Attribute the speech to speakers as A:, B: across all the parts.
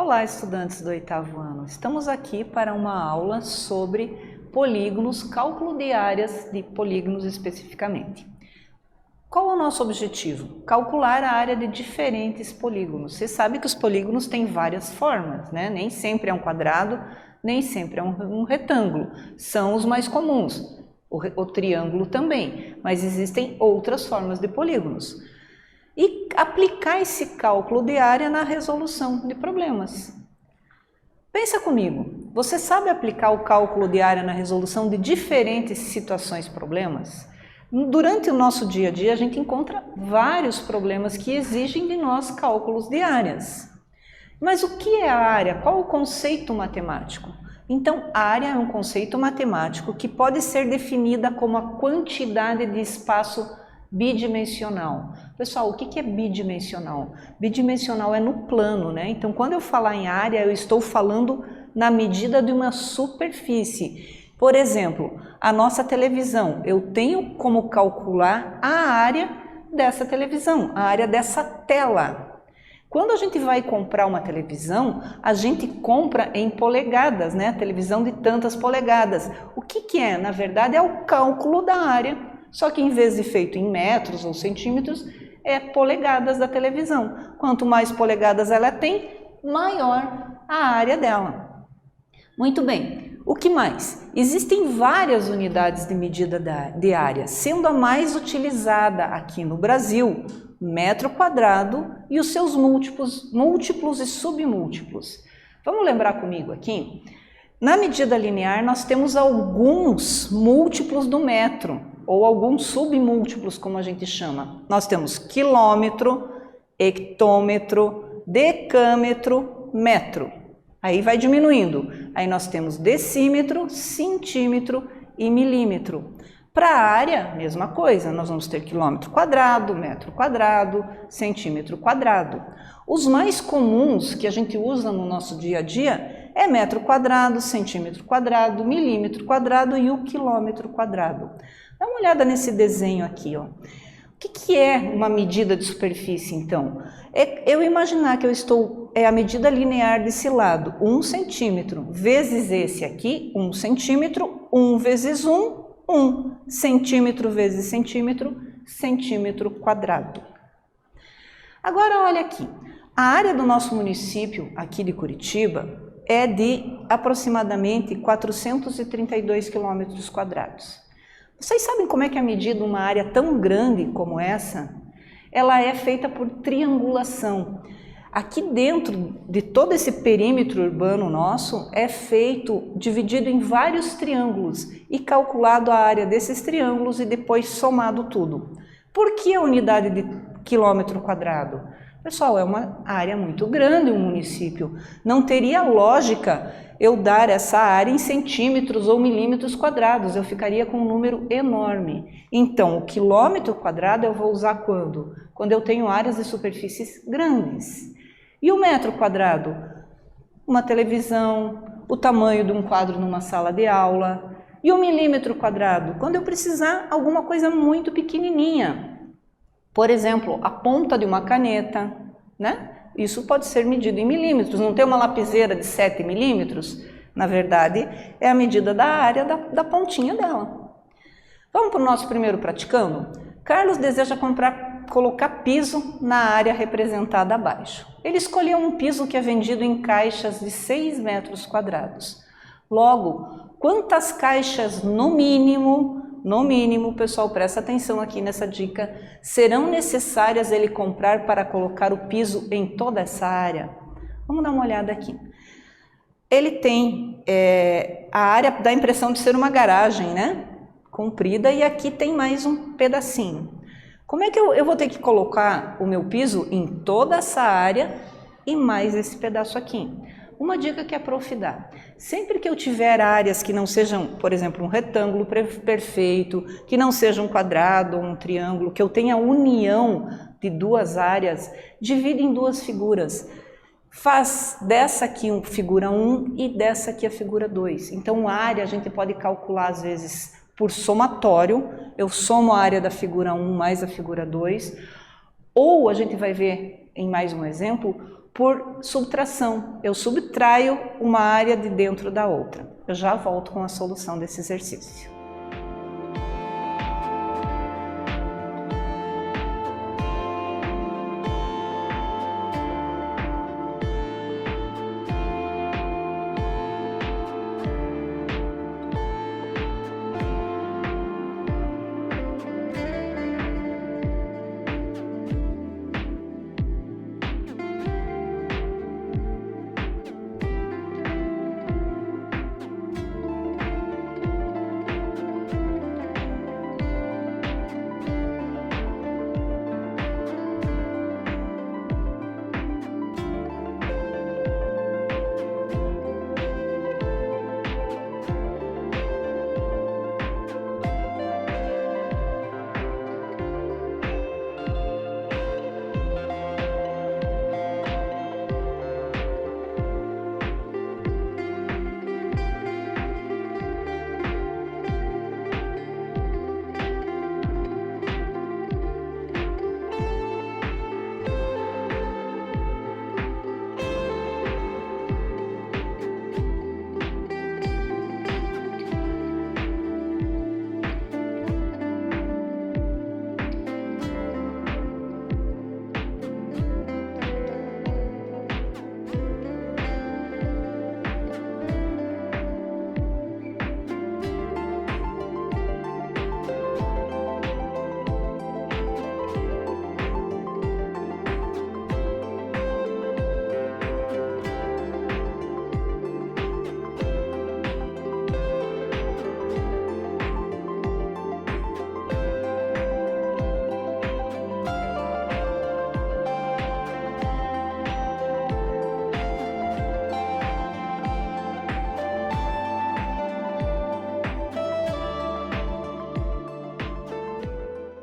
A: Olá, estudantes do 8º ano. Estamos aqui para uma aula sobre polígonos, cálculo de áreas de polígonos especificamente. Qual é o nosso objetivo? Calcular a área de diferentes polígonos. Você sabe que os polígonos têm várias formas, né? Nem sempre é um quadrado, nem sempre é um retângulo. São os mais comuns. O triângulo também, mas existem outras formas de polígonos. E aplicar esse cálculo de área na resolução de problemas. Pensa comigo, você sabe aplicar o cálculo de área na resolução de diferentes situações, problemas? Durante o nosso dia a dia, a gente encontra vários problemas que exigem de nós cálculos de áreas. Mas o que é a área? Qual o conceito matemático? Então, área é um conceito matemático que pode ser definida como a quantidade de espaço bidimensional. Pessoal, o que é bidimensional? Bidimensional é no plano, né? Então, quando eu falar em área, eu estou falando na medida de uma superfície. Por exemplo, a nossa televisão, eu tenho como calcular a área dessa televisão, a área dessa tela. Quando a gente vai comprar uma televisão, a gente compra em polegadas, né? A televisão de tantas polegadas. O que é? Na verdade, é o cálculo da área, só que em vez de feito em metros ou centímetros, é polegadas da televisão. Quanto mais polegadas ela tem, maior a área dela. Muito bem. O que mais? Existem várias unidades de medida de área, sendo a mais utilizada aqui no Brasil, metro quadrado e os seus múltiplos e submúltiplos. Vamos lembrar comigo aqui? Na medida linear, nós temos alguns múltiplos do metro, ou alguns submúltiplos, como a gente chama. Nós temos quilômetro, hectômetro, decâmetro, metro. Aí vai diminuindo. Aí nós temos decímetro, centímetro e milímetro. Para a área, mesma coisa, nós vamos ter quilômetro quadrado, metro quadrado, centímetro quadrado. Os mais comuns que a gente usa no nosso dia a dia é metro quadrado, centímetro quadrado, milímetro quadrado e o quilômetro quadrado. Dá uma olhada nesse desenho aqui, ó. O que é uma medida de superfície, então? É eu imaginar que é a medida linear desse lado, 1 centímetro, vezes esse aqui, 1 centímetro, 1 vezes 1, 1 centímetro vezes centímetro, centímetro quadrado. Agora olha aqui, a área do nosso município aqui de Curitiba é de aproximadamente 432 quilômetros quadrados. Vocês sabem como é que é medida uma área tão grande como essa? Ela é feita por triangulação. Aqui dentro de todo esse perímetro urbano nosso é dividido em vários triângulos e calculado a área desses triângulos e depois somado tudo. Por que a unidade de quilômetro quadrado? Pessoal, é uma área muito grande um município. Não teria lógica eu dar essa área em centímetros ou milímetros quadrados. Eu ficaria com um número enorme. Então, o quilômetro quadrado eu vou usar quando? Quando eu tenho áreas de superfícies grandes. E o metro quadrado? Uma televisão, o tamanho de um quadro numa sala de aula. E o milímetro quadrado? Quando eu precisar alguma coisa muito pequenininha. Por exemplo, a ponta de uma caneta, né? Isso pode ser medido em milímetros. Não tem uma lapiseira de 7 milímetros? Na verdade, é a medida da área da pontinha dela. Vamos para o nosso primeiro praticando? Carlos deseja colocar piso na área representada abaixo. Ele escolheu um piso que é vendido em caixas de 6 metros quadrados. Logo, quantas caixas no mínimo, pessoal, presta atenção aqui nessa dica, serão necessárias ele comprar para colocar o piso em toda essa área? Vamos dar uma olhada aqui. Ele tem a área, dá a impressão de ser uma garagem, né? Comprida, e aqui tem mais um pedacinho. Como é que eu vou ter que colocar o meu piso em toda essa área e mais esse pedaço aqui? Uma dica que a prof dá: sempre que eu tiver áreas que não sejam, por exemplo, um retângulo perfeito, que não seja um quadrado ou um triângulo, que eu tenha união de duas áreas, divide em duas figuras. Faz dessa aqui a figura 1 e dessa aqui a figura 2. Então, a área a gente pode calcular, às vezes, por somatório. Eu somo a área da figura 1 mais a figura 2. Ou a gente vai ver em mais um exemplo por subtração. Eu subtraio uma área de dentro da outra. Eu já volto com a solução desse exercício.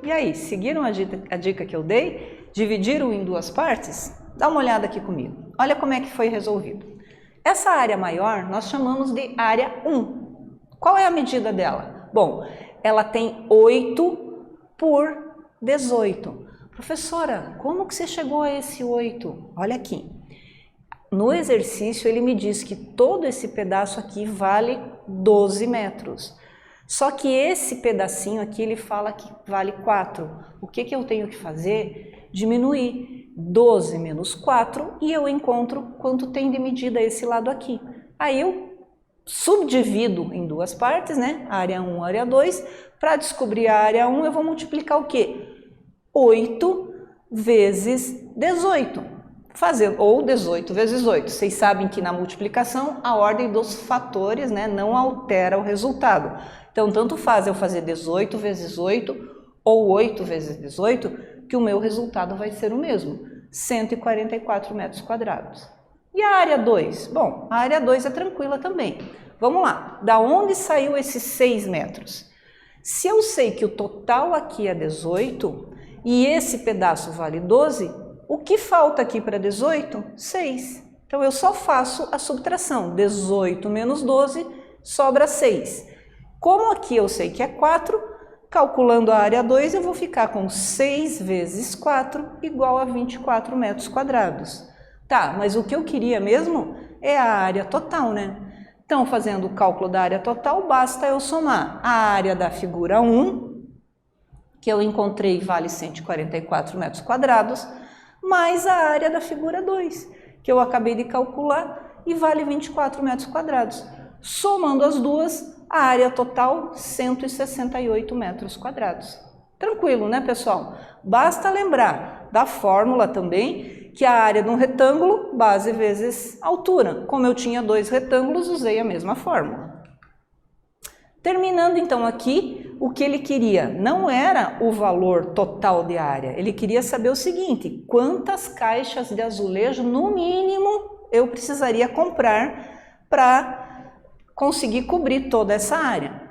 A: E aí, seguiram a dica que eu dei? Dividiram em duas partes? Dá uma olhada aqui comigo. Olha como é que foi resolvido. Essa área maior nós chamamos de área 1. Qual é a medida dela? Bom, ela tem 8 por 18. Professora, como que você chegou a esse 8? Olha aqui. No exercício ele me diz que todo esse pedaço aqui vale 12 metros. Só que esse pedacinho aqui ele fala que vale 4. O que eu tenho que fazer? Diminuir 12 menos 4 e eu encontro quanto tem de medida esse lado aqui. Aí eu subdivido em duas partes, né? Área 1, área 2. Para descobrir a área 1 eu vou multiplicar o quê? 8 vezes 18. Ou 18 vezes 8. Vocês sabem que na multiplicação a ordem dos fatores, né, não altera o resultado. Então, tanto faz eu fazer 18 vezes 8 ou 8 vezes 18, que o meu resultado vai ser o mesmo, 144 metros quadrados. E a área 2? Bom, a área 2 é tranquila também. Vamos lá, da onde saiu esses 6 metros? Se eu sei que o total aqui é 18 e esse pedaço vale 12, o que falta aqui para 18? 6. Então, eu só faço a subtração. 18 menos 12, sobra 6. Como aqui eu sei que é 4, calculando a área 2, eu vou ficar com 6 vezes 4 igual a 24 metros quadrados. Tá, mas o que eu queria mesmo é a área total, né? Então, fazendo o cálculo da área total, basta eu somar a área da figura 1, que eu encontrei vale 144 metros quadrados, mais a área da figura 2, que eu acabei de calcular e vale 24 metros quadrados. Somando as duas, a área total 168 metros quadrados. Tranquilo, né, pessoal? Basta lembrar da fórmula também, que a área de um retângulo, base vezes altura. Como eu tinha 2 retângulos, usei a mesma fórmula. Terminando então aqui, o que ele queria não era o valor total de área, ele queria saber o seguinte: quantas caixas de azulejo, no mínimo, eu precisaria comprar para conseguir cobrir toda essa área.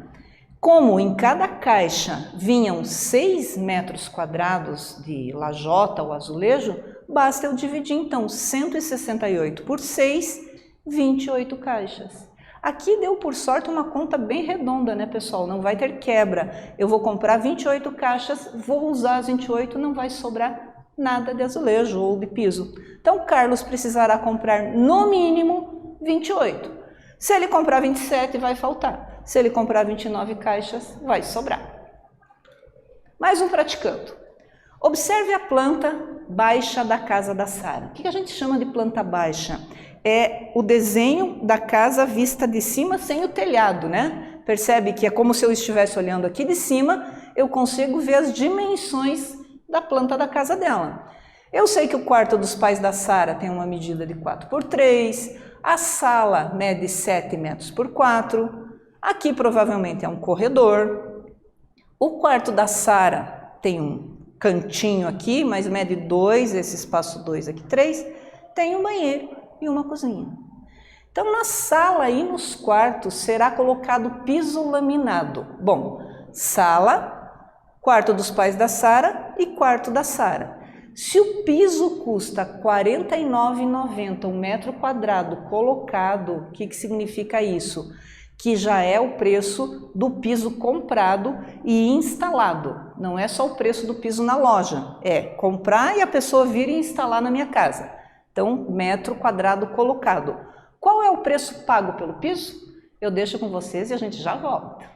A: Como em cada caixa vinham 6 metros quadrados de lajota ou azulejo, basta eu dividir então 168 por 6, 28 caixas. Aqui deu por sorte uma conta bem redonda, né, pessoal? Não vai ter quebra. Eu vou comprar 28 caixas, vou usar as 28, não vai sobrar nada de azulejo ou de piso. Então, Carlos precisará comprar no mínimo 28. Se ele comprar 27, vai faltar. Se ele comprar 29 caixas, vai sobrar. Mais um praticando. Observe a planta baixa da casa da Sara. O que a gente chama de planta baixa? É o desenho da casa vista de cima sem o telhado, né? Percebe que é como se eu estivesse olhando aqui de cima, eu consigo ver as dimensões da planta da casa dela. Eu sei que o quarto dos pais da Sara tem uma medida de 4x3, a sala mede 7 metros por 4, aqui provavelmente é um corredor, o quarto da Sara tem um cantinho aqui, mas mede 2, esse espaço 2 aqui 3, tem um banheiro e uma cozinha. Então, na sala e nos quartos será colocado piso laminado. Bom, sala, quarto dos pais da Sara e quarto da Sara. Se o piso custa R$ 49,90 um metro quadrado colocado, o que significa isso? Que já é o preço do piso comprado e instalado. Não é só o preço do piso na loja, é comprar e a pessoa vir e instalar na minha casa. Então, metro quadrado colocado. Qual é o preço pago pelo piso? Eu deixo com vocês e a gente já volta.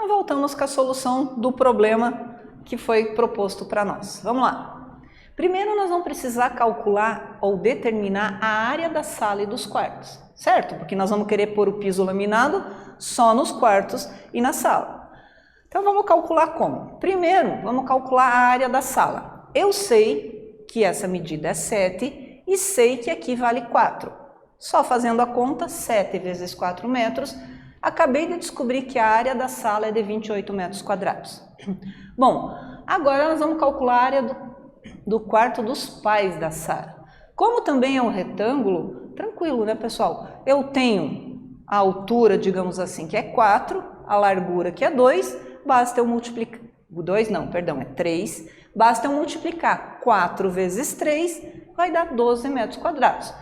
A: Voltamos com a solução do problema que foi proposto para nós. Vamos lá. Primeiro nós vamos precisar calcular ou determinar a área da sala e dos quartos, certo? Porque nós vamos querer pôr o piso laminado só nos quartos e na sala. Então vamos calcular como? Primeiro, vamos calcular a área da sala. Eu sei que essa medida é 7 e sei que aqui vale 4. Só fazendo a conta, 7 vezes 4 metros, acabei de descobrir que a área da sala é de 28 metros quadrados. Bom, agora nós vamos calcular a área do quarto dos pais da Sara. Como também é um retângulo, tranquilo, né, pessoal? Eu tenho a altura, digamos assim, que é 4, a largura que é 2, basta eu multiplicar... 2 não, perdão, é 3. Basta eu multiplicar 4 vezes 3, vai dar 12 metros quadrados.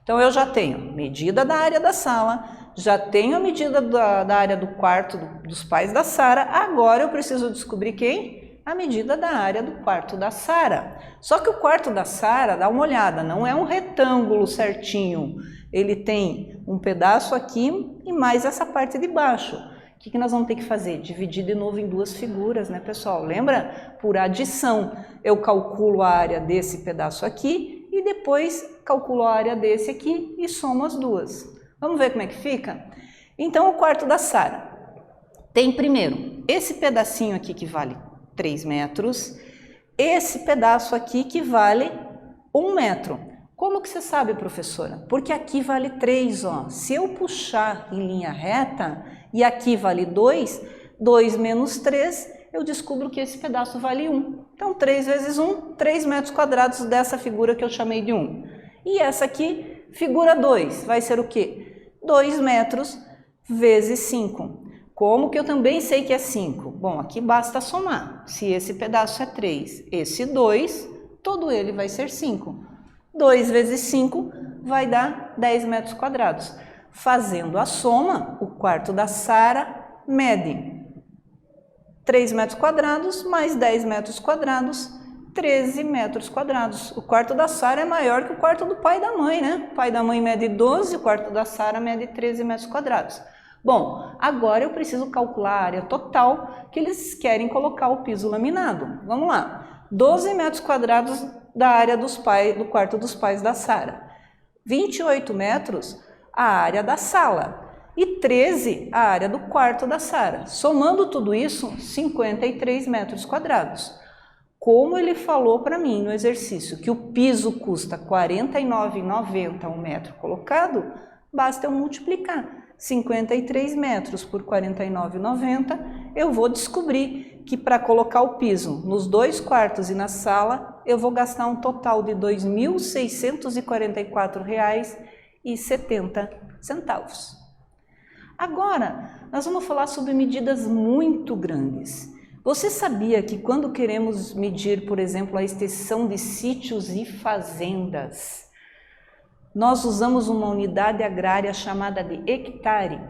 A: Então, eu já tenho medida da área da sala, já tenho a medida da área do quarto dos pais da Sara, agora eu preciso descobrir quem? A medida da área do quarto da Sara. Só que o quarto da Sara, dá uma olhada, não é um retângulo certinho, ele tem um pedaço aqui e mais essa parte de baixo. O que nós vamos ter que fazer? Dividir de novo em duas figuras, né, pessoal? Lembra? Por adição, eu calculo a área desse pedaço aqui e depois calculo a área desse aqui e somo as duas. Vamos ver como é que fica? Então, o quarto da Sara Tem primeiro esse pedacinho aqui que vale 3 metros, esse pedaço aqui que vale 1 metro. Como que você sabe, professora? Porque aqui vale 3, ó. Se eu puxar em linha reta e aqui vale 2, 2 menos 3, eu descubro que esse pedaço vale 1. Então 3 vezes 1, 3 metros quadrados dessa figura que eu chamei de 1. E essa aqui, figura 2, vai ser o quê? 2 metros vezes 5. Como que eu também sei que é 5? Bom, aqui basta somar. Se esse pedaço é 3, esse 2, todo ele vai ser 5. 2 vezes 5 vai dar 10 metros quadrados. Fazendo a soma, o quarto da Sara mede 3 metros quadrados mais 10 metros quadrados, 13 metros quadrados. O quarto da Sara é maior que o quarto do pai e da mãe, né? O pai da mãe mede 12, o quarto da Sara mede 13 metros quadrados. Bom, agora eu preciso calcular a área total que eles querem colocar o piso laminado. Vamos lá. 12 metros quadrados da área do quarto dos pais da Sara. 28 metros a área da sala. E 13 a área do quarto da Sara. Somando tudo isso, 53 metros quadrados. Como ele falou para mim no exercício que o piso custa R$ 49,90 um metro colocado, basta eu multiplicar 53 metros por R$ 49,90, eu vou descobrir que para colocar o piso nos 2 quartos e na sala, eu vou gastar um total de R$ 2.644,70. Agora, nós vamos falar sobre medidas muito grandes. Você sabia que quando queremos medir, por exemplo, a extensão de sítios e fazendas, nós usamos uma unidade agrária chamada de hectare?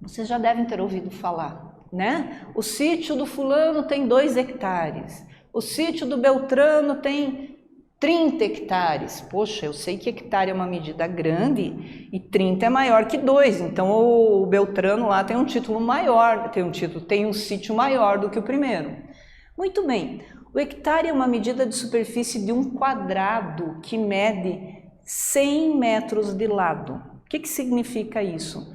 A: Vocês já devem ter ouvido falar, né? O sítio do fulano tem 2 hectares, o sítio do Beltrano tem 30 hectares. Poxa, eu sei que hectare é uma medida grande e 30 é maior que 2, então o Beltrano lá tem um título maior, tem um sítio maior do que o primeiro. Muito bem, o hectare é uma medida de superfície de um quadrado que mede 100 metros de lado. O que significa isso?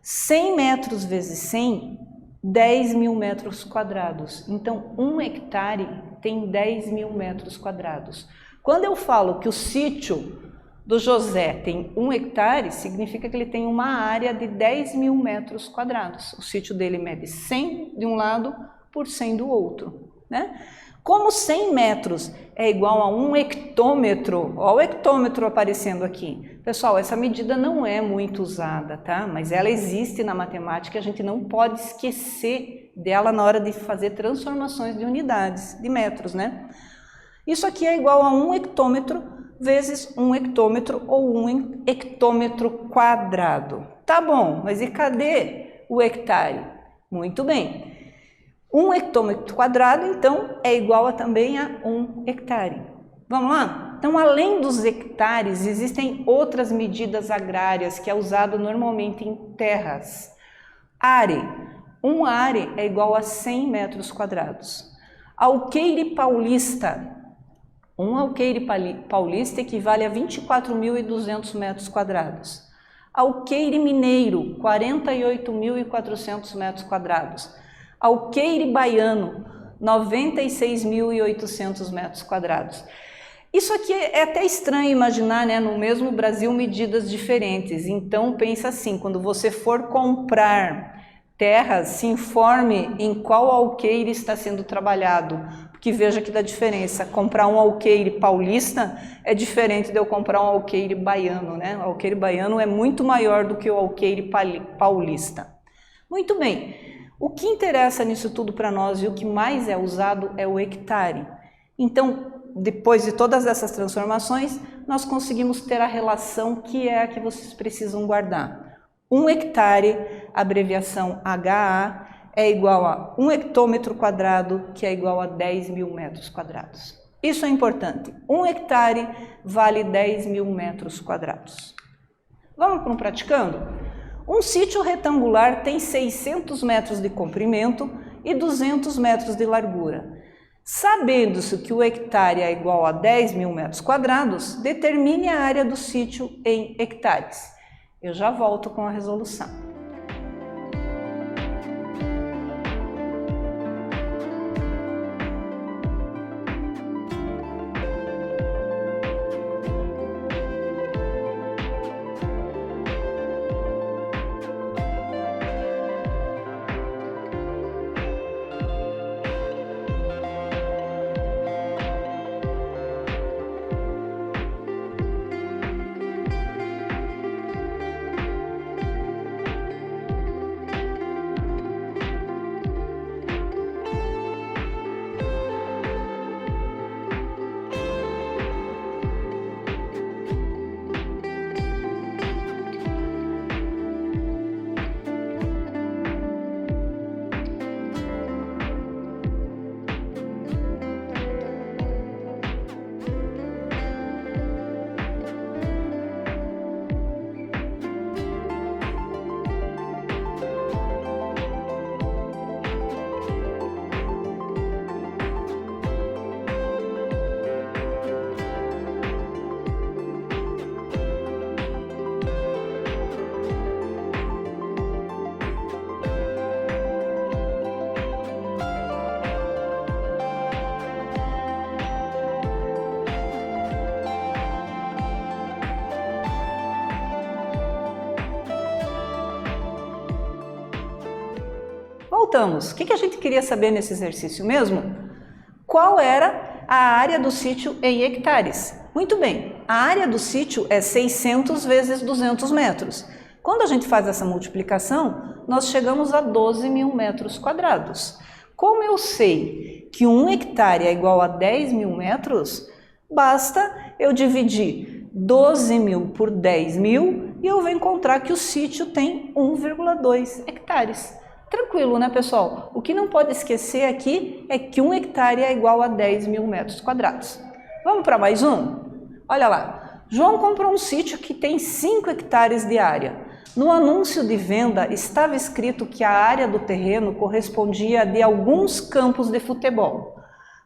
A: 100 metros vezes 100, 10 mil metros quadrados. Então, 1 hectare tem 10 mil metros quadrados. Quando eu falo que o sítio do José tem 1 hectare, significa que ele tem uma área de 10 mil metros quadrados. O sítio dele mede 100 de um lado por 100 do outro, né? Como 100 metros é igual a 1 hectômetro, olha o hectômetro aparecendo aqui. Pessoal, essa medida não é muito usada, tá? Mas ela existe na matemática e a gente não pode esquecer dela na hora de fazer transformações de unidades, de metros, né? Isso aqui é igual a 1 hectômetro vezes 1 hectômetro ou 1 hectômetro quadrado. Tá bom, mas e cadê o hectare? Muito bem. 1 hectômetro quadrado, então, é igual também a 1 hectare. Vamos lá? Então, além dos hectares, existem outras medidas agrárias que é usado normalmente em terras. Are. Um are é igual a 100 metros quadrados. Alqueire paulista. Um alqueire paulista equivale a 24.200 metros quadrados. Alqueire mineiro, 48.400 metros quadrados. Alqueire baiano, 96.800 metros quadrados. Isso aqui é até estranho imaginar, né? No mesmo Brasil, medidas diferentes. Então, pensa assim, quando você for comprar terras, se informe em qual alqueire está sendo trabalhado, porque veja que dá diferença. Comprar um alqueire paulista é diferente de eu comprar um alqueire baiano, né? O alqueire baiano é muito maior do que o alqueire paulista. Muito bem. O que interessa nisso tudo para nós e o que mais é usado é o hectare. Então, depois de todas essas transformações, nós conseguimos ter a relação que é a que vocês precisam guardar. 1 hectare, abreviação HA, é igual a 1 hectômetro quadrado, que é igual a 10 mil metros quadrados. Isso é importante. 1 hectare vale 10 mil metros quadrados. Vamos para um praticando? Um sítio retangular tem 600 metros de comprimento e 200 metros de largura. Sabendo-se que o hectare é igual a 10 mil metros quadrados, determine a área do sítio em hectares. Eu já volto com a resolução. voltamos. O que a gente queria saber nesse exercício mesmo? Qual era a área do sítio em hectares? Muito bem, a área do sítio é 600 vezes 200 metros. Quando a gente faz essa multiplicação, nós chegamos a 12.000 metros quadrados. Como eu sei que 1 hectare é igual a 10.000 metros, basta eu dividir 12.000 por 10.000 e eu vou encontrar que o sítio tem 1,2 hectares. Tranquilo, né, pessoal? O que não pode esquecer aqui é que 1 hectare é igual a 10.000 metros quadrados. Vamos para mais um? Olha lá, João comprou um sítio que tem 5 hectares de área. No anúncio de venda estava escrito que a área do terreno correspondia a de alguns campos de futebol.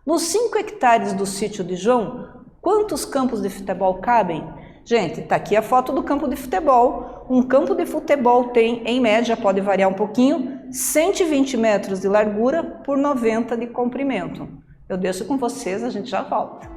A: Nos 5 hectares do sítio de João, quantos campos de futebol cabem? Gente, está aqui a foto do campo de futebol. Um campo de futebol tem, em média, pode variar um pouquinho, 120 metros de largura por 90 de comprimento. Eu deixo com vocês, a gente já volta.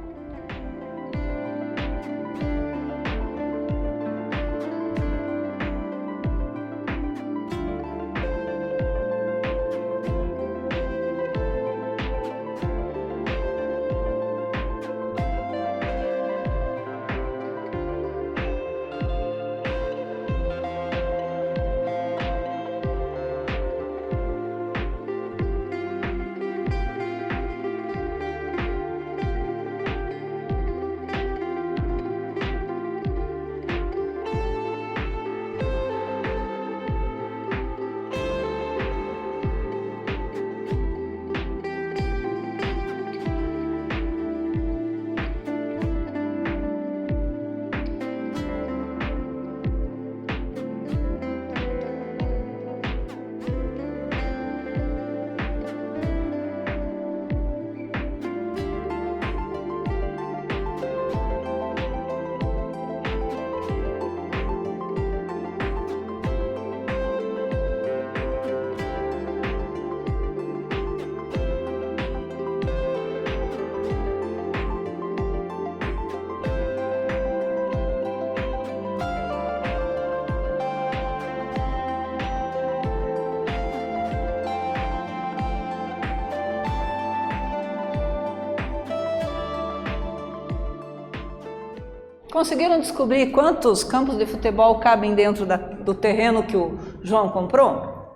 A: Conseguiram descobrir quantos campos de futebol cabem dentro do terreno que o João comprou?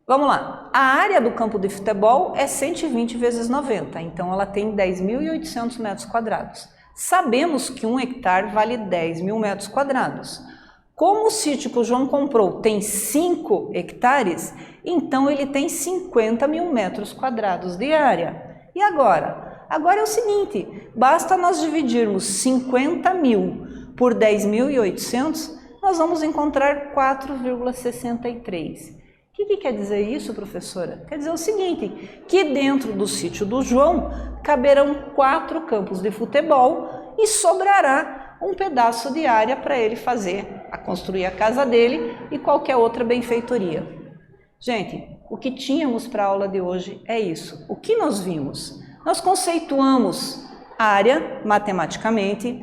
A: Vamos lá. A área do campo de futebol é 120 vezes 90, então ela tem 10.800 metros quadrados. Sabemos que 1 hectare vale 10.000 metros quadrados. Como o sítio que o João comprou tem 5 hectares, então ele tem 50.000 metros quadrados de área. E agora? Agora é o seguinte, basta nós dividirmos 50.000 por 10.800, nós vamos encontrar 4,63. O que quer dizer isso, professora? Quer dizer o seguinte, que dentro do sítio do João caberão 4 campos de futebol e sobrará um pedaço de área para ele construir a casa dele e qualquer outra benfeitoria. Gente, o que tínhamos para a aula de hoje é isso. O que nós vimos? Nós conceituamos área matematicamente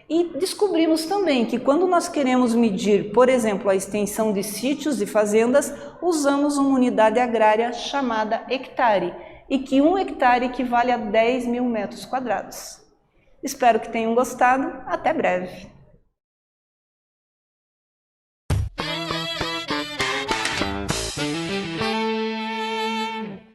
A: e descobrimos também que quando nós queremos medir, por exemplo, a extensão de sítios e fazendas, usamos uma unidade agrária chamada hectare e que 1 hectare equivale a 10.000 metros quadrados. Espero que tenham gostado. Até breve!